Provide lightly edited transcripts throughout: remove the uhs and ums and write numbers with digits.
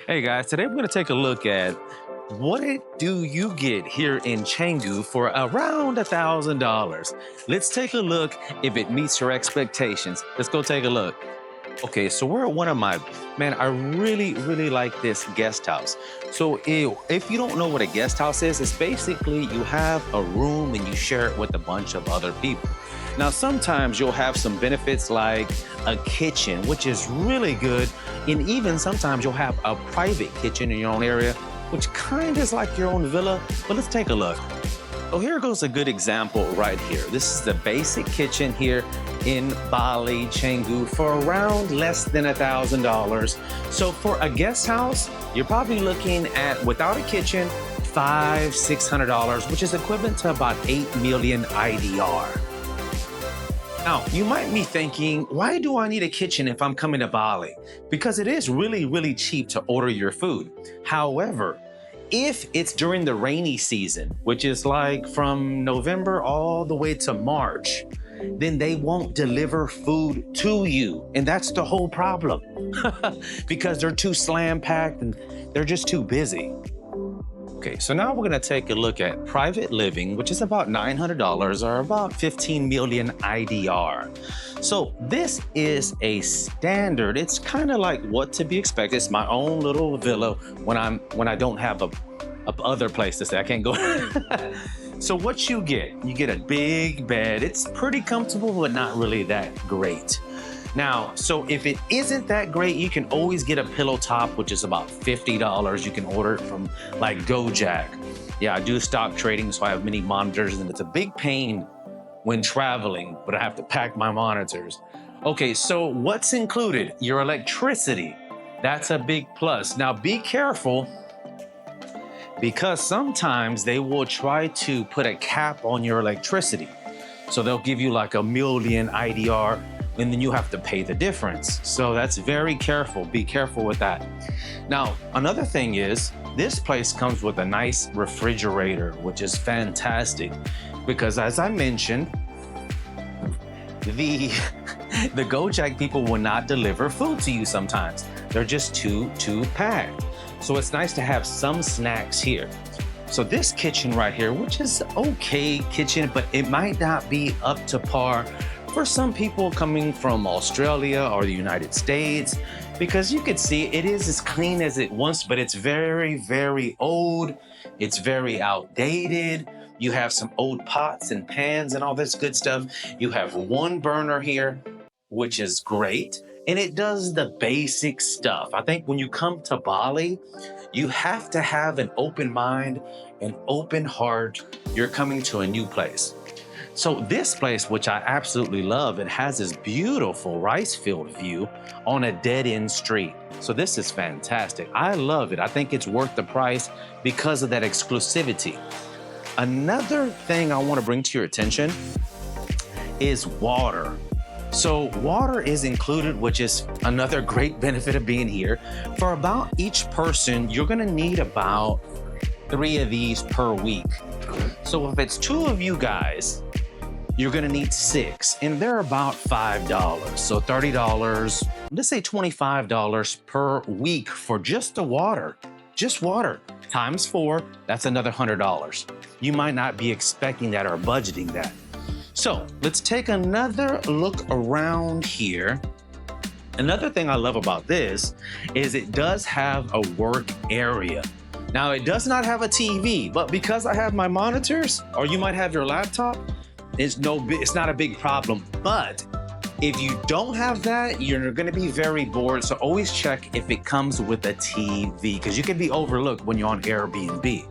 Hey guys, today we're going to take a look at do you get here in Canggu for around $1,000. Let's take a look if it meets your expectations. Let's go take a look. Okay, so we're at one of my, man, I really like this guest house. So if you don't know what a guest house is, it's basically you have a room and you share it with a bunch of other people. Now, sometimes you'll have some benefits like a kitchen, which is really good. And even sometimes you'll have a private kitchen in your own area, which kind of is like your own villa. But let's take a look. So here goes a good example right here. This is the basic kitchen here in Bali, Canggu, for around less than $1,000. So for a guest house, you're probably looking at, without a kitchen, $600, which is equivalent to about 8 million IDR. Now, you might be thinking, why do I need a kitchen if I'm coming to Bali? Because it is really cheap to order your food. However, if it's during the rainy season, which is like from November all the way to March, then they won't deliver food to you. And that's the whole problem because they're too slam packed and they're just too busy. Okay, so now we're gonna take a look at private living, which is about $900 or about 15 million IDR. So this is a standard. It's kind of like what to be expected. It's my own little villa when I don't have a other place to stay. I can't go. So what you get a big bed. It's pretty comfortable, but not really that great. Now, so if it isn't that great, you can always get a pillow top, which is about $50. You can order it from like Gojek. Yeah, I do stock trading, so I have many monitors, and it's a big pain when traveling, but I have to pack my monitors. Okay, so what's included? Your electricity. That's a big plus. Now be careful, because sometimes they will try to put a cap on your electricity. So they'll give you like 1 million IDR, and then you have to pay the difference. So that's very careful. Be careful with that. Now, another thing is, this place comes with a nice refrigerator, which is fantastic, because as I mentioned, the Gojek people will not deliver food to you sometimes. They're just too packed. So it's nice to have some snacks here. So this kitchen right here, which is okay kitchen, but it might not be up to par for some people coming from Australia or the United States, because you could see it is as clean as it wants, but it's very old. It's very outdated. You have some old pots and pans and all this good stuff. You have one burner here, which is great. And it does the basic stuff. I think when you come to Bali, you have to have an open mind, an open heart. You're coming to a new place. So this place, which I absolutely love, it has this beautiful rice field view on a dead-end street. So this is fantastic. I love it. I think it's worth the price because of that exclusivity. Another thing I want to bring to your attention is water. So water is included, which is another great benefit of being here. For about each person, you're gonna need about 3 of these per week. So if it's 2 of you guys, you're gonna need 6, and they're about $5. So $30, let's say $25 per week for just the water. Just water, times 4, that's another $100. You might not be expecting that or budgeting that. So let's take another look around here. Another thing I love about this is it does have a work area. Now it does not have a TV, but because I have my monitors, or you might have your laptop, it's not a big problem. But if you don't have that, you're gonna be very bored. So always check if it comes with a TV, because you can be overlooked when you're on Airbnb.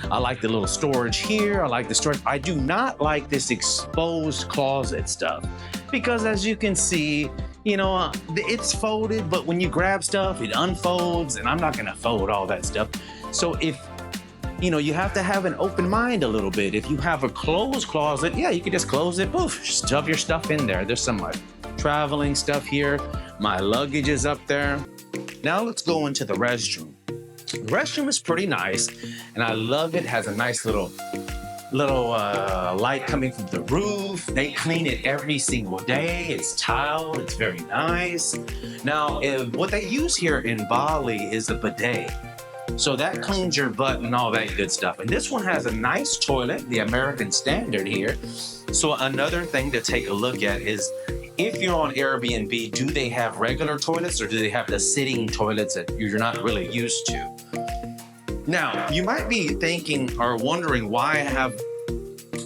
I like the little storage here. I like the storage. I do not like this exposed closet stuff, because as you can see, it's folded, but when you grab stuff, it unfolds, and I'm not gonna fold all that stuff. So if, you have to have an open mind a little bit. If you have a closed closet, yeah, you can just close it, poof, stuff your stuff in there. There's some traveling stuff here. My luggage is up there. Now let's go into the restroom. The restroom is pretty nice, and I love it. Has a nice little little light coming from the roof. They clean it every single day. It's tiled, it's very nice. Now, what they use here in Bali is a bidet. So that cleans your butt and all that good stuff. And this one has a nice toilet, the American standard here. So another thing to take a look at is, if you're on Airbnb, do they have regular toilets or do they have the sitting toilets that you're not really used to? Now, you might be thinking or wondering why I have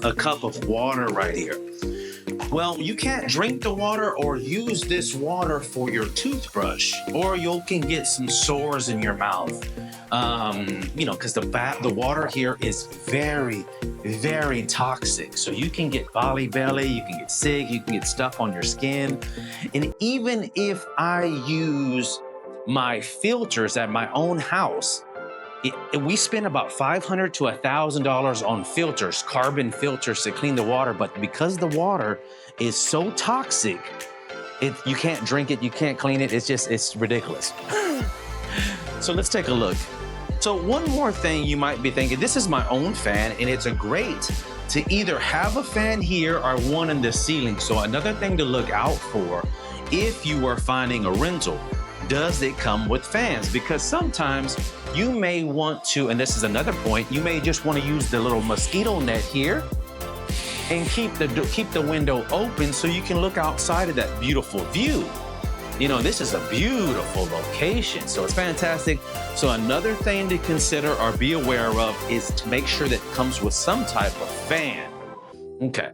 a cup of water right here. Well, you can't drink the water or use this water for your toothbrush, or you can get some sores in your mouth. Because the water here is very, very toxic. So you can get Bali belly, you can get sick, you can get stuff on your skin. And even if I use my filters at my own house, we spend about $500 to $1,000 on filters, carbon filters to clean the water. But because the water is so toxic, you can't drink it, you can't clean it. It's ridiculous. So let's take a look. So one more thing you might be thinking, this is my own fan, and it's a great to either have a fan here or one in the ceiling. So another thing to look out for if you are finding a rental, does it come with fans? Because sometimes you may want to, and this is another point, you may just want to use the little mosquito net here and keep the window open so you can look outside of that beautiful view. This is a beautiful location, so it's fantastic. So another thing to consider or be aware of is to make sure that it comes with some type of fan. Okay.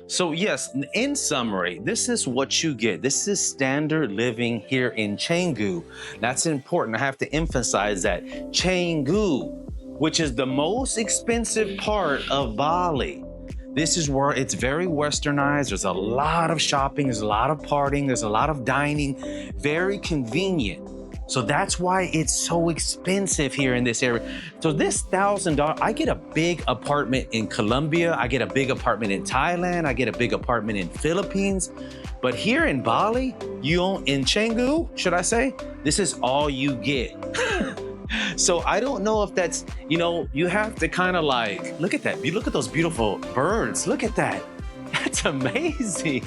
So yes, in summary, this is what you get. This is standard living here in Canggu. That's important. I have to emphasize that. Canggu, which is the most expensive part of Bali. This is where it's very westernized. There's a lot of shopping, there's a lot of partying, there's a lot of dining, very convenient. So that's why it's so expensive here in this area. So this $1,000, I get a big apartment in Colombia, I get a big apartment in Thailand, I get a big apartment in Philippines. But here in Bali, in Canggu, should I say, this is all you get. So I don't know if that's, you have to kind of look at that. You look at those beautiful birds. Look at that. That's amazing.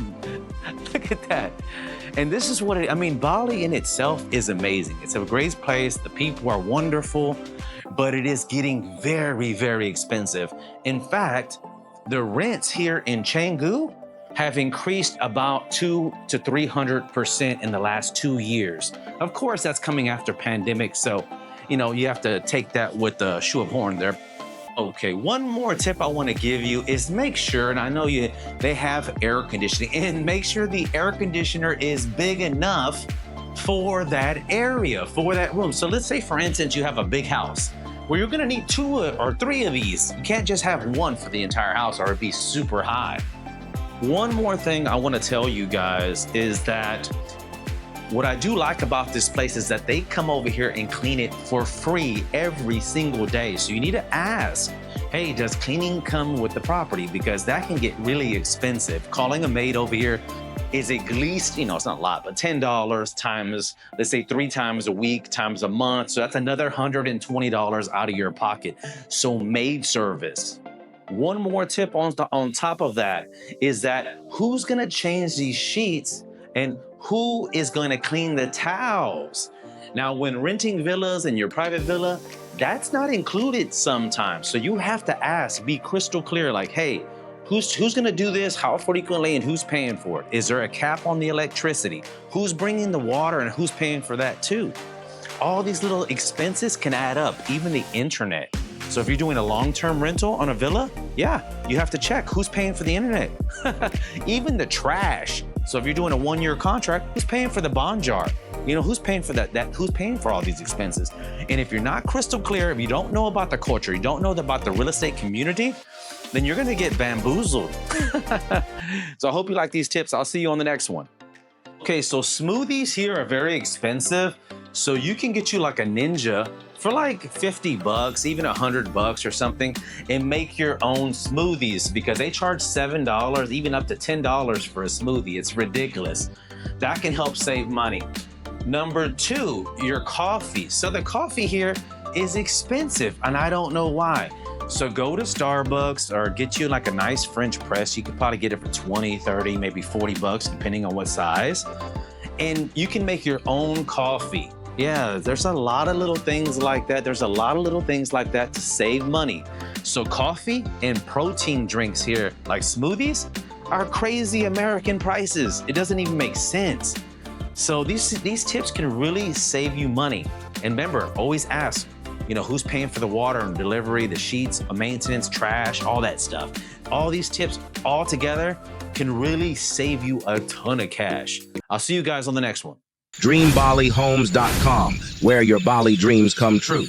Look at that. And this is what Bali in itself is amazing. It's a great place. The people are wonderful, but it is getting very, very expensive. In fact, the rents here in Canggu have increased about 200% to 300% in the last 2 years. Of course, that's coming after pandemic. So, you have to take that with a shoe of horn there. Okay, one more tip I want to give you is make sure, and I know they have air conditioning, and make sure the air conditioner is big enough for that area, for that room. So let's say, for instance, you have a big house where you're going to need 2 or 3 of these. You can't just have one for the entire house or it'd be super high. One more thing I want to tell you guys is that what I do like about this place is that they come over here and clean it for free every single day. So you need to ask, hey, does cleaning come with the property? Because that can get really expensive. Calling a maid over here is at least, it's not a lot, but $10 times, let's say 3 times a week, times a month. So that's another $120 out of your pocket. So maid service. One more tip on top of that is that who's gonna change these sheets and who is going to clean the towels? Now, when renting villas in your private villa, that's not included sometimes. So you have to ask, be crystal clear, like, hey, who's going to do this? How frequently and who's paying for it? Is there a cap on the electricity? Who's bringing the water and who's paying for that too? All these little expenses can add up, even the internet. So if you're doing a long-term rental on a villa, yeah, you have to check who's paying for the internet. Even the trash. So if you're doing a 1-year contract, who's paying for the bond jar? Who's paying for that? Who's paying for all these expenses? And if you're not crystal clear, if you don't know about the culture, you don't know about the real estate community, then you're gonna get bamboozled. So I hope you like these tips. I'll see you on the next one. Okay, so smoothies here are very expensive. So you can get you like a Ninja for like $50, even $100 or something, and make your own smoothies because they charge $7, even up to $10 for a smoothie. It's ridiculous. That can help save money. Number 2, your coffee. So the coffee here is expensive, and I don't know why. So go to Starbucks or get you like a nice French press. You could probably get it for 20, 30, maybe 40 bucks, depending on what size. And you can make your own coffee. Yeah, there's a lot of little things like that. There's a lot of little things like that to save money. So coffee and protein drinks here, like smoothies, are crazy American prices. It doesn't even make sense. So these tips can really save you money. And remember, always ask, who's paying for the water and delivery, the sheets, maintenance, trash, all that stuff. All these tips all together can really save you a ton of cash. I'll see you guys on the next one. DreamBaliHomes.com, where your Bali dreams come true.